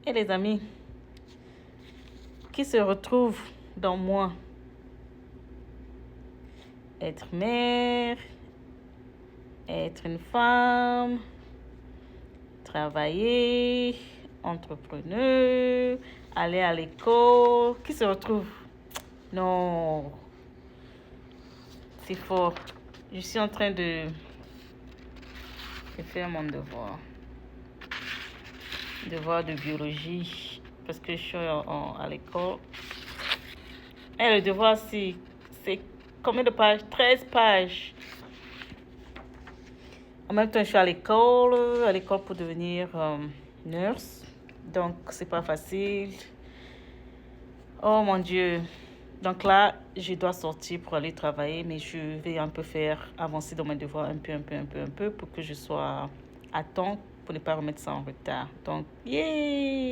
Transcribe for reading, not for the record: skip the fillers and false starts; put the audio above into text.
Et les amis qui se retrouvent dans moi. Être mère, être une femme, travailler, entrepreneur, aller à l'école. Qui se retrouve? Non, c'est fort. Je suis en train de faire mon devoir. Devoir de biologie. Parce que je suis à l'école. Et le devoir, c'est combien de pages? 13 pages. En même temps, je suis à l'école pour devenir nurse. Donc, c'est pas facile. Oh mon Dieu. Donc là, je dois sortir pour aller travailler, mais je vais un peu faire avancer dans mes devoirs un peu pour que je sois à temps pour ne pas remettre ça en retard. Donc, yeah!